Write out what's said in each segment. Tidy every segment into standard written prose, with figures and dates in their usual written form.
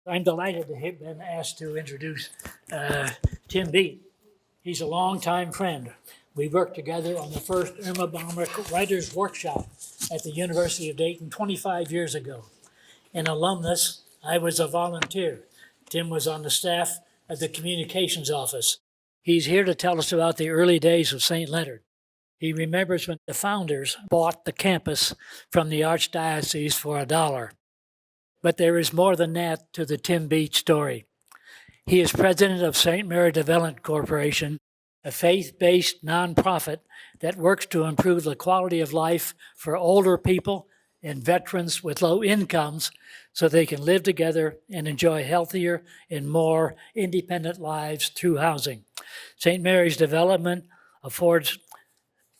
I'm delighted to have been asked to introduce Tim Bete. He's a longtime friend. We worked together on the first Irma Baumrick Writers Workshop at the University of Dayton 25 years ago. An alumnus, I was a volunteer. Tim was on the staff of the communications office. He's here to tell us about the early days of St. Leonard. He remembers when the founders bought the campus from the Archdiocese for $1. But there is more than that to the Tim Bete story. He is president of St. Mary Development Corporation, a faith-based nonprofit that works to improve the quality of life for older people and veterans with low incomes so they can live together and enjoy healthier and more independent lives through housing. St. Mary's develops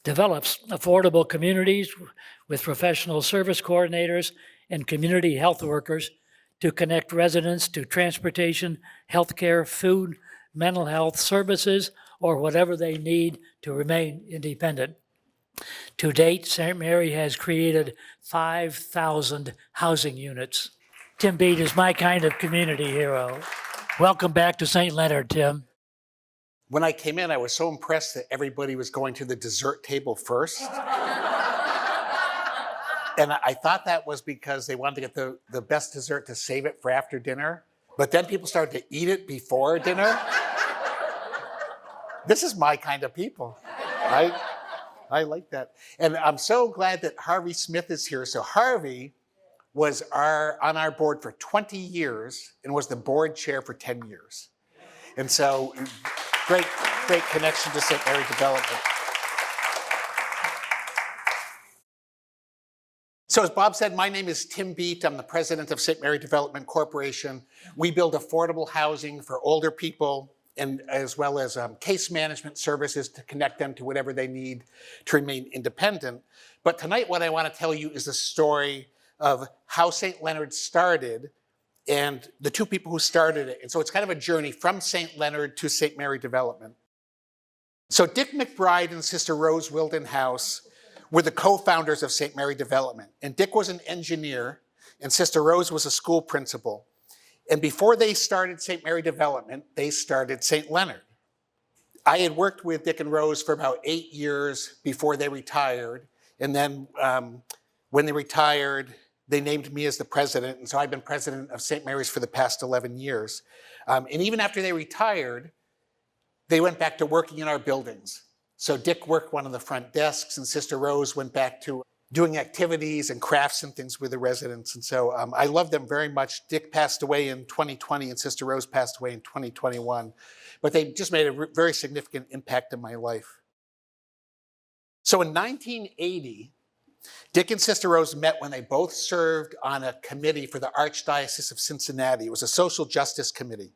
affordable communities with professional service coordinators and community health workers to connect residents to transportation, healthcare, food, mental health services, or whatever they need to remain independent. To date, St. Mary has created 5,000 housing units. Tim Bete is my kind of community hero. Welcome back to St. Leonard, Tim. When I came in, I was so impressed that everybody was going to the dessert table first. And I thought that was because they wanted to get the best dessert to save it for after dinner. But then people started to eat it before dinner. This is my kind of people. I like that. And I'm so glad that Harvey Smith is here. So Harvey was on our board for 20 years and was the board chair for 10 years. And so great connection to St. Mary Development. So as Bob said, my name is Tim Bete. I'm the president of St. Mary Development Corporation. We build affordable housing for older people, and as well as case management services to connect them to whatever they need to remain independent. But tonight what I want to tell you is the story of how St. Leonard started and the two people who started it. And so it's kind of a journey from St. Leonard to St. Mary Development. So Dick McBride and Sister Rose Wildenhouse were the co-founders of St. Mary Development. And Dick was an engineer, and Sister Rose was a school principal. And before they started St. Mary Development, they started St. Leonard. I had worked with Dick and Rose for about 8 years before they retired. And then when they retired, they named me as the president. And so I've been president of St. Mary's for the past 11 years. And even after they retired, they went back to working in our buildings. So Dick worked one of the front desks, and Sister Rose went back to doing activities and crafts and things with the residents. And so I love them very much. Dick passed away in 2020, and Sister Rose passed away in 2021. But they just made a very significant impact in my life. So in 1980, Dick and Sister Rose met when they both served on a committee for the Archdiocese of Cincinnati. It was a social justice committee.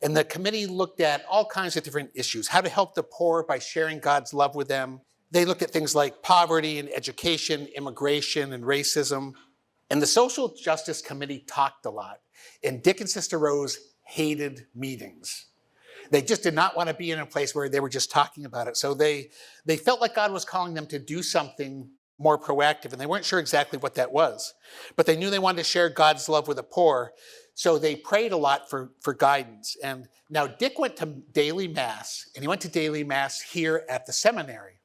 And the committee looked at all kinds of different issues, how to help the poor by sharing God's love with them. They looked at things like poverty and education, immigration and racism. And the social justice committee talked a lot. And Dick and Sister Rose hated meetings. They just did not want to be in a place where they were just talking about it. So they felt like God was calling them to do something more proactive, and they weren't sure exactly what that was. But they knew they wanted to share God's love with the poor. So they prayed a lot for guidance. And now Dick went to daily mass, and he went to daily mass here at the seminary.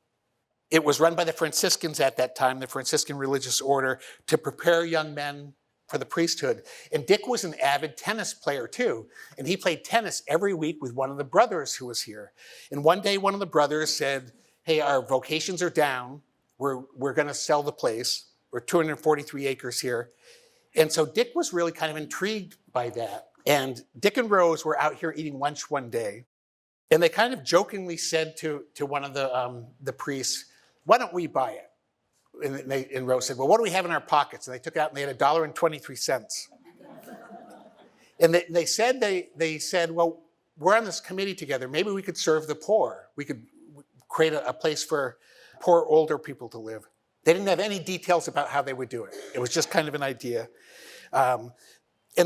It was run by the Franciscans at that time, the Franciscan religious order, to prepare young men for the priesthood. And Dick was an avid tennis player too. And he played tennis every week with one of the brothers who was here. And one day, one of the brothers said, hey, our vocations are down. We're going to sell the place. We're 243 acres here. And so Dick was really kind of intrigued by that. And Dick and Rose were out here eating lunch one day. And they kind of jokingly said to one of the priests, why don't we buy it? And Rose said, well, what do we have in our pockets? And they took it out and they had $1.23. And they said, well, we're on this committee together. Maybe we could serve the poor. We could create a place for poor older people to live. They didn't have any details about how they would do it. It was just kind of an idea. And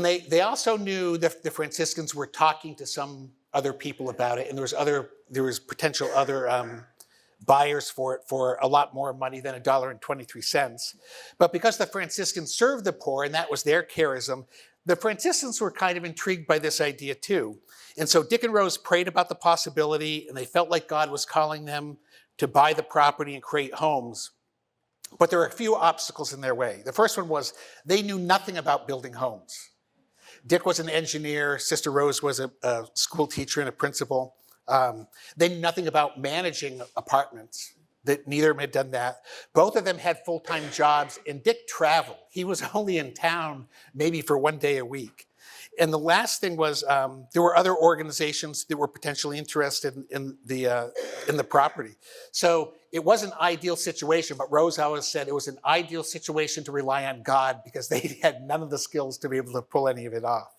they also knew that the Franciscans were talking to some other people about it, and there was potential other buyers for it for a lot more money than $1.23. But because the Franciscans served the poor, and that was their charism, The Franciscans were kind of intrigued by this idea too. And so Dick and Rose prayed about the possibility, and they felt like God was calling them to buy the property and create homes. But there were a few obstacles in their way. The first one was they knew nothing about building homes. Dick was an engineer. Sister Rose was a school teacher and a principal. They knew nothing about managing apartments. That neither of them had done that. Both of them had full-time jobs, and Dick traveled. He was only in town maybe for one day a week. And the last thing was there were other organizations that were potentially interested in the property. So it was an ideal situation, but Rose always said it was an ideal situation to rely on God because they had none of the skills to be able to pull any of it off.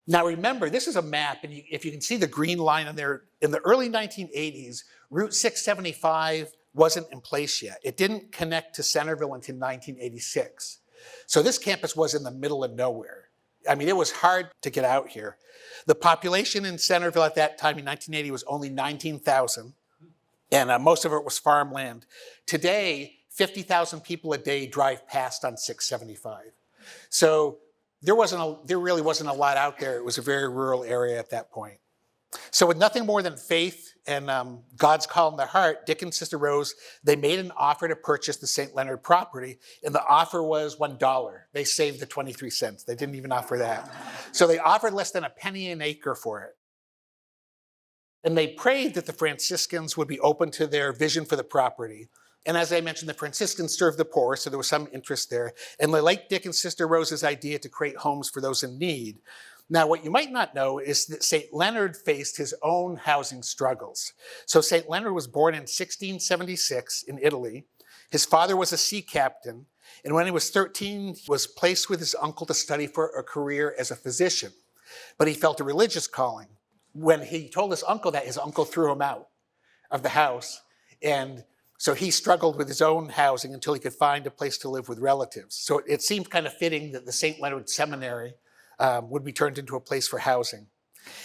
Now remember, this is a map, and if you can see the green line on there, in the early 1980s, Route 675 wasn't in place yet. It didn't connect to Centerville until 1986. So this campus was in the middle of nowhere. I mean, it was hard to get out here. The population in Centerville at that time in 1980 was only 19,000, and most of it was farmland. Today, 50,000 people a day drive past on 675. So there really wasn't a lot out there. It was a very rural area at that point. So with nothing more than faith and God's call in their heart, Dick and Sister Rose, they made an offer to purchase the St. Leonard property, and the offer was $1. They saved the 23 cents. They didn't even offer that. So they offered less than a penny an acre for it. And they prayed that the Franciscans would be open to their vision for the property. And as I mentioned, the Franciscans served the poor, so there was some interest there. And they liked Dick and Sister Rose's idea to create homes for those in need. Now, what you might not know is that St. Leonard faced his own housing struggles. So St. Leonard was born in 1676 in Italy. His father was a sea captain, and when he was 13, he was placed with his uncle to study for a career as a physician. But he felt a religious calling. When he told his uncle that, his uncle threw him out of the house. And so he struggled with his own housing until he could find a place to live with relatives. So it seemed kind of fitting that the St. Leonard Seminary would be turned into a place for housing.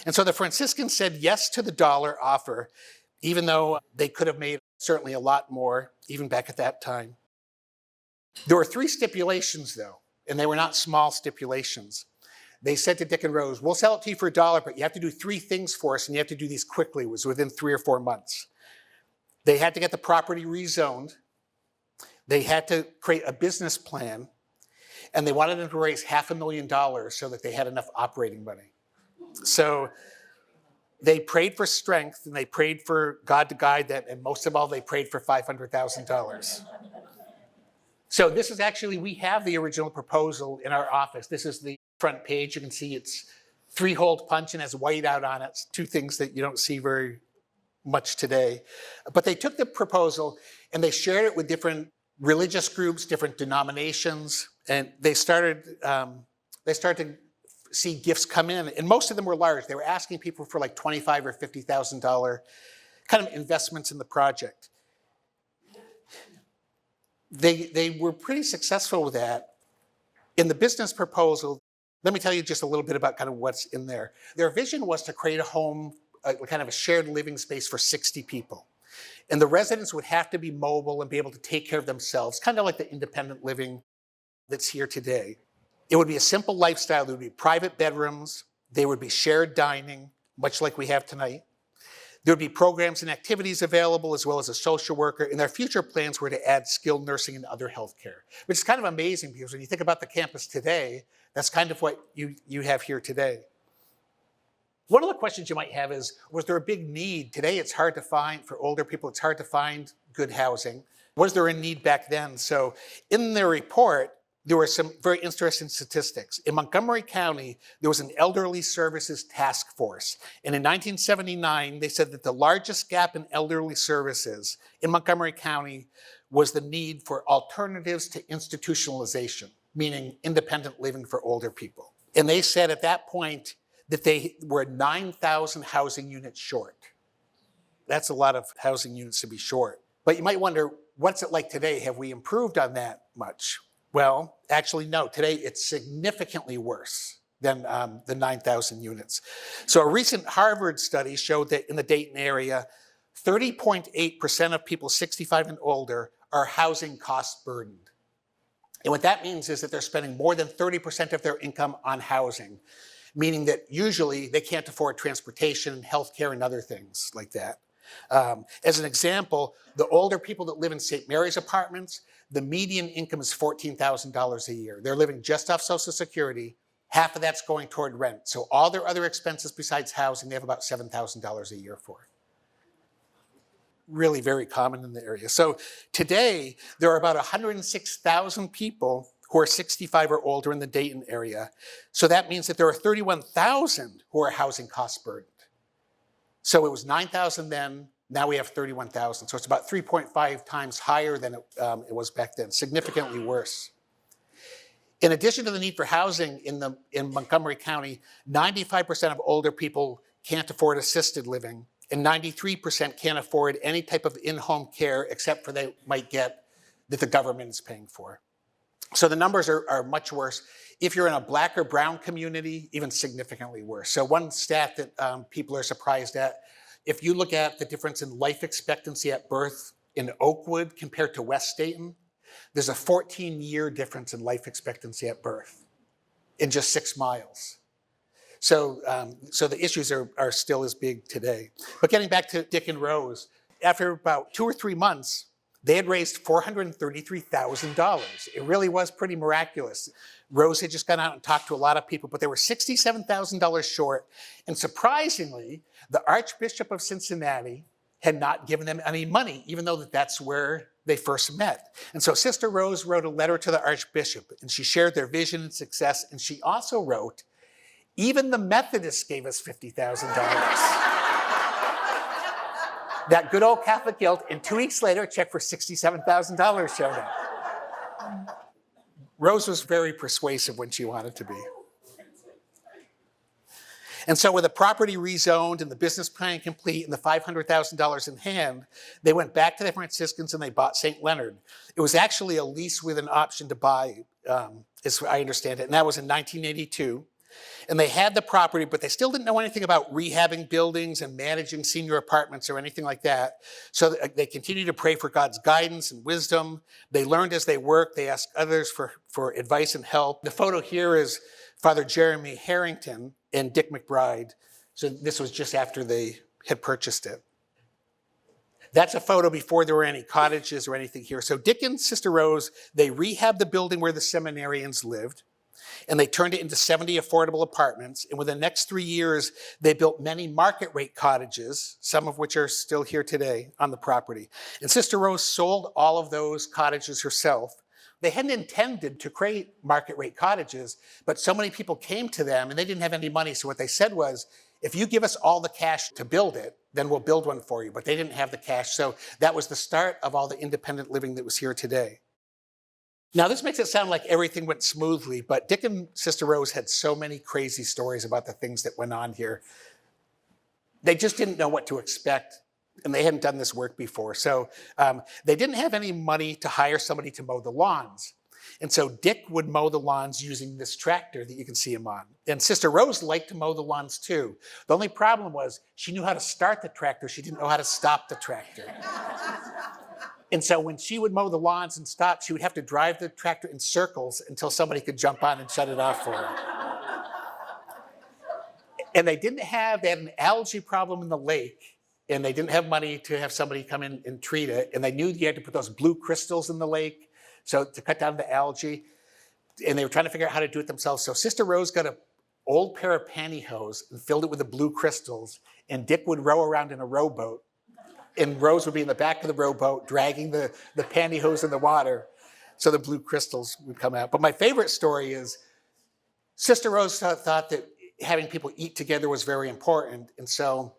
And so the Franciscans said yes to the dollar offer, even though they could have made certainly a lot more, even back at that time. There were 3 stipulations, though, and they were not small stipulations. They said to Dick and Rose, we'll sell it to you for $1, but you have to do 3 things for us, and you have to do these quickly. It was within 3 or 4 months. They had to get the property rezoned. They had to create a business plan. And they wanted them to raise $500,000 so that they had enough operating money. So they prayed for strength, and they prayed for God to guide them, and most of all, they prayed for $500,000. So this is actually, we have the original proposal in our office. This is the front page. You can see it's 3-hole punch and has white out on it. It's 2 things that you don't see very much today. But they took the proposal and they shared it with different religious groups, different denominations, and they started to see gifts come in, and most of them were large. They were asking people for like $25,000 or $50,000 kind of investments in the project. They were pretty successful with that. In the business proposal, let me tell you just a little bit about kind of what's in there. Their vision was to create a home, kind of a shared living space for 60 people. And the residents would have to be mobile and be able to take care of themselves, kind of like the independent living that's here today. It would be a simple lifestyle. There would be private bedrooms. There would be shared dining, much like we have tonight. There would be programs and activities available, as well as a social worker. And their future plans were to add skilled nursing and other healthcare, which is kind of amazing because when you think about the campus today, that's kind of what you have here today. One of the questions you might have is, was there a big need? Today it's hard to find, for older people, it's hard to find good housing. Was there a need back then? So in their report, there were some very interesting statistics. In Montgomery County, there was an elderly services task force. And in 1979, they said that the largest gap in elderly services in Montgomery County was the need for alternatives to institutionalization, meaning independent living for older people. And they said at that point that they were 9,000 housing units short. That's a lot of housing units to be short. But you might wonder, what's it like today? Have we improved on that much? Well, actually, no. Today, it's significantly worse than the 9,000 units. So a recent Harvard study showed that in the Dayton area, 30.8% of people 65 and older are housing cost burdened. And what that means is that they're spending more than 30% of their income on housing, meaning that usually they can't afford transportation, healthcare, and other things like that. As an example, the older people that live in St. Mary's apartments, the median income is $14,000 a year. They're living just off Social Security. Half of that's going toward rent. So all their other expenses besides housing, they have about $7,000 a year for. Really very common in the area. So today, there are about 106,000 people who are 65 or older in the Dayton area. So that means that there are 31,000 who are housing cost burdened. So it was 9,000 then, now we have 31,000. So it's about 3.5 times higher than it was back then, significantly worse. In addition to the need for housing in Montgomery County, 95% of older people can't afford assisted living, and 93% can't afford any type of in-home care except for they might get that the government is paying for. So the numbers are much worse. If you're in a Black or brown community, even significantly worse. So one stat that people are surprised at, if you look at the difference in life expectancy at birth in Oakwood compared to West Dayton, there's a 14-year difference in life expectancy at birth in just 6 miles. So the issues are still as big today. But getting back to Dick and Rose, after about 2 or 3 months, they had raised $433,000. It really was pretty miraculous. Rose had just gone out and talked to a lot of people, but they were $67,000 short. And surprisingly, the Archbishop of Cincinnati had not given them any money, even though that's where they first met. And so Sister Rose wrote a letter to the Archbishop, and she shared their vision and success. And she also wrote, even the Methodists gave us $50,000. That good old Catholic guilt, and 2 weeks later, a check for $67,000 showed up. Rose was very persuasive when she wanted to be. And so with the property rezoned and the business plan complete and the $500,000 in hand, they went back to the Franciscans and they bought St. Leonard. It was actually a lease with an option to buy, as I understand it, and that was in 1982. And they had the property, but they still didn't know anything about rehabbing buildings and managing senior apartments or anything like that. So they continued to pray for God's guidance and wisdom. They learned as they worked. They asked others for advice and help. The photo here is Father Jeremy Harrington and Dick McBride. So this was just after they had purchased it. That's a photo before there were any cottages or anything here. So Dick and Sister Rose, they rehabbed the building where the seminarians lived, and they turned it into 70 affordable apartments. And within the next 3 years, they built many market rate cottages, some of which are still here today on the property. And Sister Rose sold all of those cottages herself. They hadn't intended to create market rate cottages, but so many people came to them and they didn't have any money. So what they said was, if you give us all the cash to build it, then we'll build one for you. But they didn't have the cash. So that was the start of all the independent living that was here today. Now, this makes it sound like everything went smoothly, but Dick and Sister Rose had so many crazy stories about the things that went on here. They just didn't know what to expect, and they hadn't done this work before. So they didn't have any money to hire somebody to mow the lawns. And so Dick would mow the lawns using this tractor that you can see him on. And Sister Rose liked to mow the lawns too. The only problem was she knew how to start the tractor. She didn't know how to stop the tractor. And so when she would mow the lawns and stop, she would have to drive the tractor in circles until somebody could jump on and shut it off for her. And they had an algae problem in the lake, and they didn't have money to have somebody come in and treat it. And they knew you had to put those blue crystals in the lake, so to cut down the algae. And they were trying to figure out how to do it themselves. So Sister Rose got an old pair of pantyhose and filled it with the blue crystals, and Dick would row around in a rowboat. And Rose would be in the back of the rowboat dragging the pantyhose in the water so the blue crystals would come out. But my favorite story is Sister Rose thought that having people eat together was very important. And so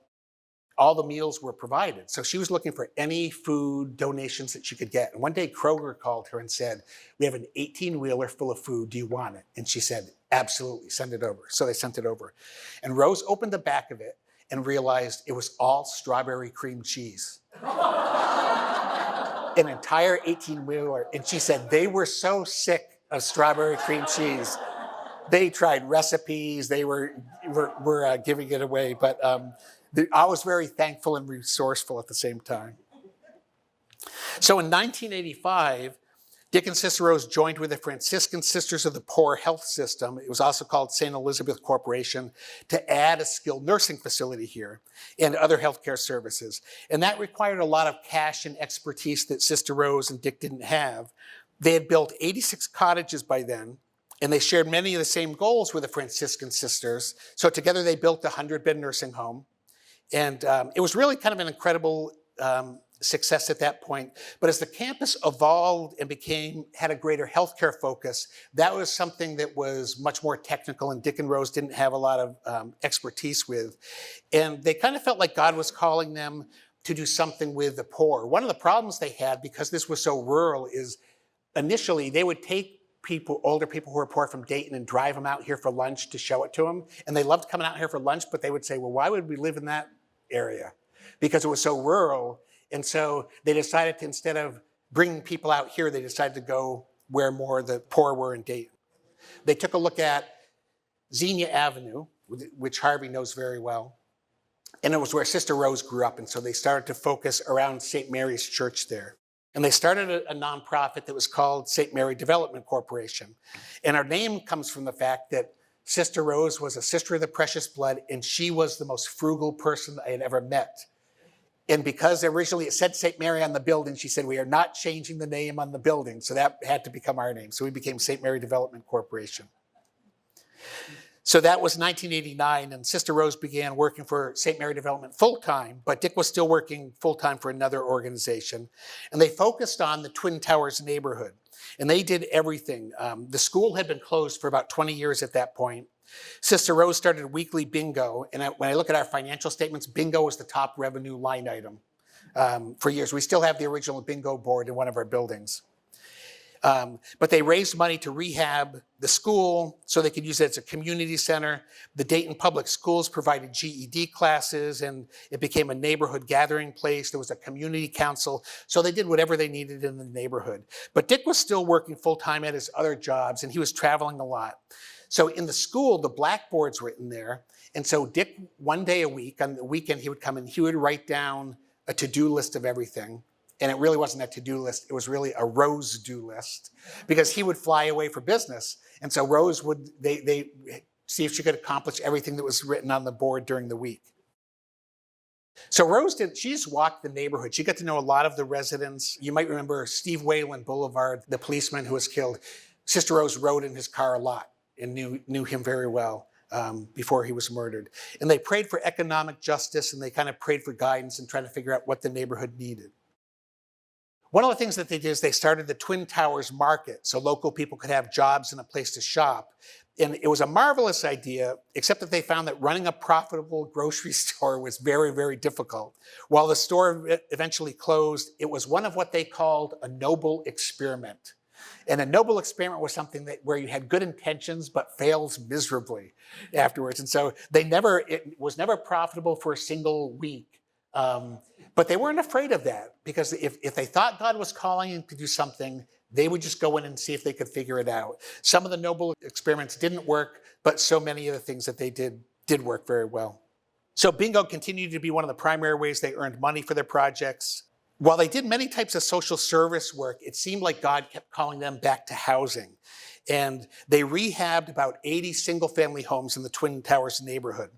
all the meals were provided. So she was looking for any food donations that she could get. And one day Kroger called her and said, we have an 18-wheeler full of food. Do you want it? And she said, absolutely, send it over. So they sent it over. And Rose opened the back of it and realized it was all strawberry cream cheese. An entire 18-wheeler. And she said they were so sick of strawberry cream cheese. They tried recipes. They were giving it away. But I was very thankful and resourceful at the same time. So in 1985, Dick and Sister Rose joined with the Franciscan Sisters of the Poor Health System, it was also called St. Elizabeth Corporation, to add a skilled nursing facility here and other healthcare services. And that required a lot of cash and expertise that Sister Rose and Dick didn't have. They had built 86 cottages by then, and they shared many of the same goals with the Franciscan Sisters. So together they built a 100-bed nursing home. And it was really kind of an incredible success at that point. But as the campus evolved and had a greater healthcare focus, that was something that was much more technical, and Dick and Rose didn't have a lot of expertise with. And they kind of felt like God was calling them to do something with the poor. One of the problems they had, because this was so rural, is initially they would take older people who were poor from Dayton and drive them out here for lunch to show it to them. And they loved coming out here for lunch, but they would say, well, why would we live in that area? Because it was so rural. And so they decided to, instead of bringing people out here, they decided to go where more the poor were in Dayton. They took a look at Xenia Avenue, which Harvey knows very well. And it was where Sister Rose grew up. And so they started to focus around St. Mary's Church there. And they started a nonprofit that was called St. Mary Development Corporation. And our name comes from the fact that Sister Rose was a sister of the precious blood, and she was the most frugal person I had ever met. And because originally it said St. Mary on the building, she said, we are not changing the name on the building. So that had to become our name. So we became St. Mary Development Corporation. So that was 1989, and Sister Rose began working for St. Mary Development full-time, but Dick was still working full-time for another organization. And they focused on the Twin Towers neighborhood, and they did everything. The school had been closed for about 20 years at that point. Sister Rose started weekly bingo, and when I look at our financial statements, bingo was the top revenue line item for years. We still have the original bingo board in one of our buildings. But they raised money to rehab the school so they could use it as a community center. The Dayton Public Schools provided GED classes, and it became a neighborhood gathering place. There was a community council. So they did whatever they needed in the neighborhood. But Dick was still working full-time at his other jobs, and he was traveling a lot. So in the school, the blackboards were in there. And so Dick, one day a week, on the weekend, he would come and he would write down a to-do list of everything. And it really wasn't a to-do list. It was really a Rose-do list, because he would fly away for business. And so Rose would, they see if she could accomplish everything that was written on the board during the week. So Rose she just walked the neighborhood. She got to know a lot of the residents. You might remember Steve Whalen Boulevard, the policeman who was killed. Sister Rose rode in his car a lot and knew him very well before he was murdered. And they prayed for economic justice, and they kind of prayed for guidance and tried to figure out what the neighborhood needed. One of the things that they did is they started the Twin Towers Market so local people could have jobs and a place to shop. And it was a marvelous idea, except that they found that running a profitable grocery store was very, very difficult. While the store eventually closed, it was one of what they called a noble experiment. And a noble experiment was something where you had good intentions but fails miserably afterwards. And so it was never profitable for a single week. But they weren't afraid of that, because if they thought God was calling them to do something, they would just go in and see if they could figure it out. Some of the noble experiments didn't work, but so many of the things that they did work very well. So bingo continued to be one of the primary ways they earned money for their projects. While they did many types of social service work, it seemed like God kept calling them back to housing. And they rehabbed about 80 single-family homes in the Twin Towers neighborhood.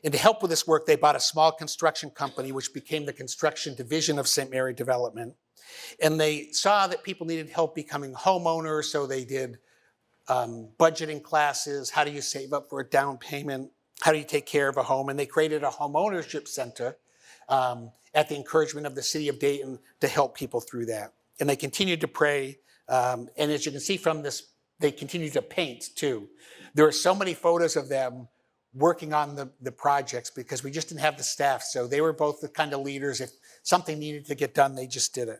And to help with this work, they bought a small construction company, which became the construction division of St. Mary Development. And they saw that people needed help becoming homeowners, so they did budgeting classes. How do you save up for a down payment? How do you take care of a home? And they created a home ownership center at the encouragement of the city of Dayton to help people through that. And they continued to pray. And as you can see from this, they continued to paint too. There are so many photos of them working on the projects, because we just didn't have the staff. So they were both the kind of leaders. If something needed to get done, they just did it.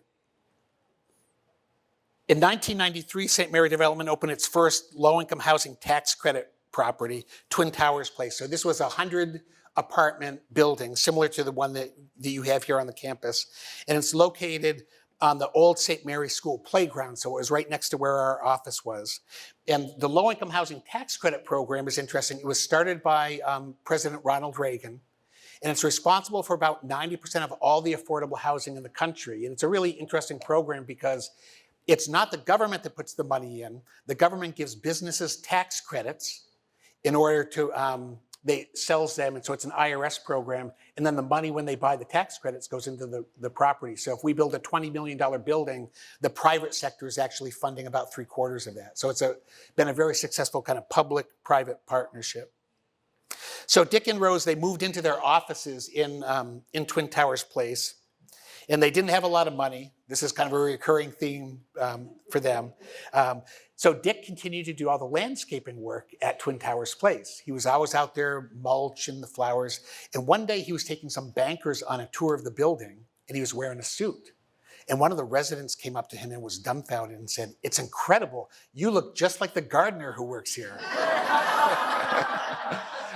In 1993, St. Mary Development opened its first low-income housing tax credit property, Twin Towers Place. So this was a 100-apartment building, similar to the one that you have here on the campus. And it's located on the old St. Mary School playground, so it was right next to where our office was. And the low-income housing tax credit program is interesting. It was started by President Ronald Reagan, and it's responsible for about 90% of all the affordable housing in the country. And it's a really interesting program, because It's not the government that puts the money in. The government gives businesses tax credits in order to, they sells them, and so it's an IRS program, and then the money when they buy the tax credits goes into the property. So if we build a $20 million building, the private sector is actually funding about 3/4 of that. So it's been a very successful kind of public-private partnership. So Dick and Rose, they moved into their offices in Twin Towers Place, and they didn't have a lot of money. This is kind of a recurring theme for them. So Dick continued to do all the landscaping work at Twin Towers Place. He was always out there mulching the flowers. And one day he was taking some bankers on a tour of the building, and he was wearing a suit. And one of the residents came up to him and was dumbfounded and said, "It's incredible. You look just like the gardener who works here."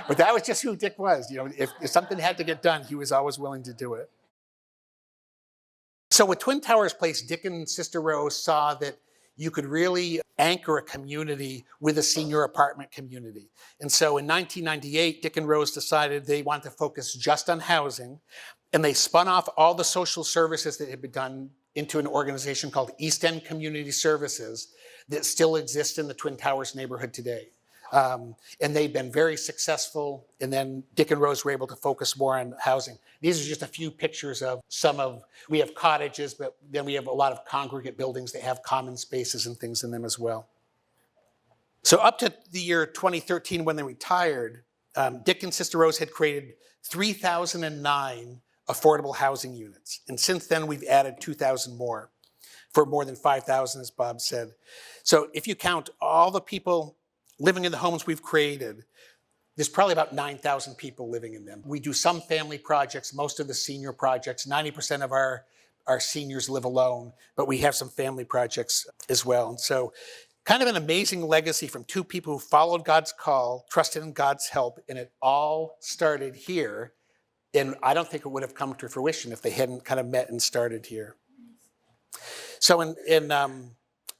But that was just who Dick was. You know, if something had to get done, he was always willing to do it. So with Twin Towers Place, Dick and Sister Rose saw that you could really anchor a community with a senior apartment community. And so in 1998, Dick and Rose decided they wanted to focus just on housing, and they spun off all the social services that had been done into an organization called East End Community Services that still exists in the Twin Towers neighborhood today. And they've been very successful, and then Dick and Rose were able to focus more on housing. These are just a few pictures of we have cottages, but then we have a lot of congregate buildings that have common spaces and things in them as well. So up to the year 2013 when they retired, Dick and Sister Rose had created 3,009 affordable housing units. And since then, we've added 2,000 more for more than 5,000, as Bob said. So if you count all the people living in the homes we've created, there's probably about 9,000 people living in them. We do some family projects, most of the senior projects. 90% of our seniors live alone, but we have some family projects as well. And so kind of an amazing legacy from two people who followed God's call, trusted in God's help, and it all started here. And I don't think it would have come to fruition if they hadn't kind of met and started here. So in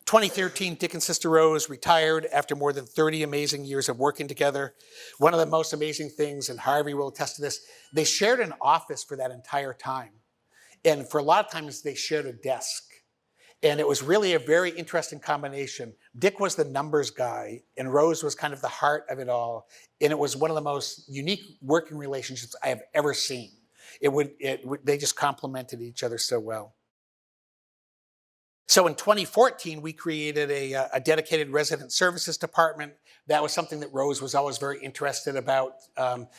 2013, Dick and Sister Rose retired after more than 30 amazing years of working together. One of the most amazing things, and Harvey will attest to this, they shared an office for that entire time. And for a lot of times, they shared a desk. And it was really a very interesting combination. Dick was the numbers guy, and Rose was kind of the heart of it all. And it was one of the most unique working relationships I have ever seen. They just complemented each other so well. So in 2014, we created a dedicated resident services department. That was something that Rose was always very interested about,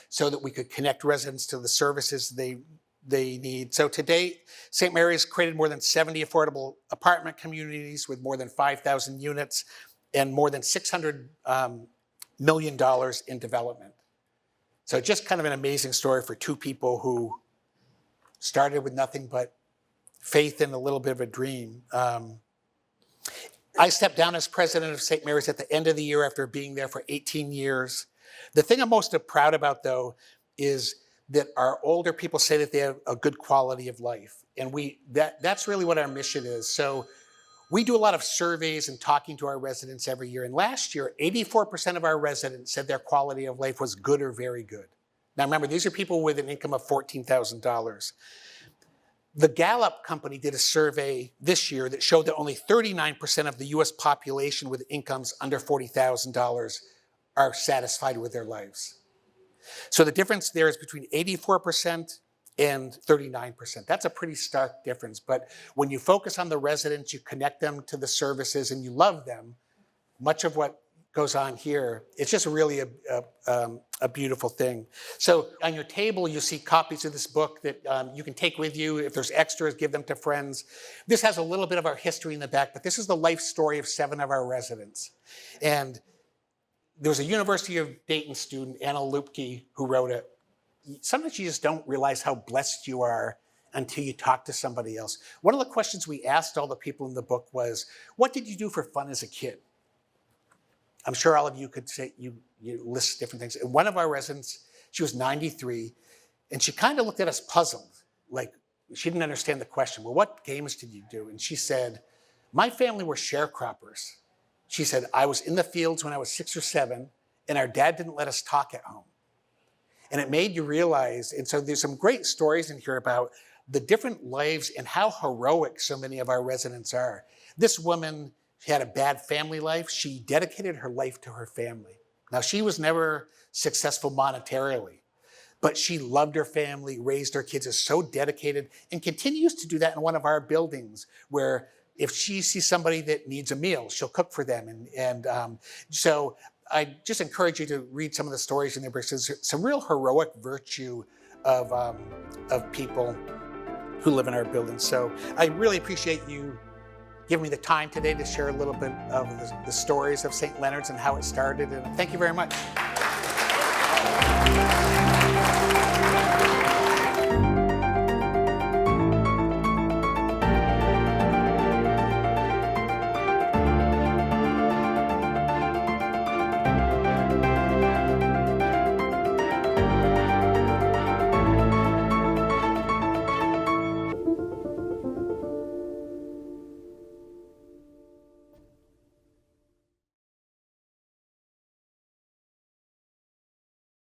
so that we could connect residents to the services they need. So to date, St. Mary's created more than 70 affordable apartment communities with more than 5,000 units and more than $600 million in development. So just kind of an amazing story for two people who started with nothing but faith and a little bit of a dream. I stepped down as president of St. Mary's at the end of the year after being there for 18 years. The thing I'm most proud about, though, is that our older people say that they have a good quality of life. And that's really what our mission is. So we do a lot of surveys and talking to our residents every year. And last year, 84% of our residents said their quality of life was good or very good. Now remember, these are people with an income of $14,000. The Gallup company did a survey this year that showed that only 39% of the US population with incomes under $40,000 are satisfied with their lives. So the difference there is between 84% and 39%. That's a pretty stark difference. But when you focus on the residents, you connect them to the services, and you love them, much of what goes on here, it's just really a beautiful thing. So on your table, you see copies of this book that you can take with you. If there's extras, give them to friends. This has a little bit of our history in the back, but this is the life story of 7 of our residents. And there was a University of Dayton student, Anna Lupke, who wrote it. Sometimes you just don't realize how blessed you are until you talk to somebody else. One of the questions we asked all the people in the book was, what did you do for fun as a kid? I'm sure all of you could say, you list different things. And one of our residents, she was 93, and she kind of looked at us puzzled. Like, she didn't understand the question. Well, what games did you do? And she said, my family were sharecroppers. She said, I was in the fields when I was 6 or 7, and our dad didn't let us talk at home. And it made you realize, and so there's some great stories in here about the different lives and how heroic so many of our residents are. This woman had a bad family life. She dedicated her life to her family. Now, she was never successful monetarily, but she loved her family, raised her kids, is so dedicated, and continues to do that in one of our buildings, where if she sees somebody that needs a meal, she'll cook for them. So I just encourage you to read some of the stories in there, because there's some real heroic virtue of people who live in our buildings. So I really appreciate you giving me the time today to share a little bit of the stories of St. Leonard's and how it started. And thank you very much.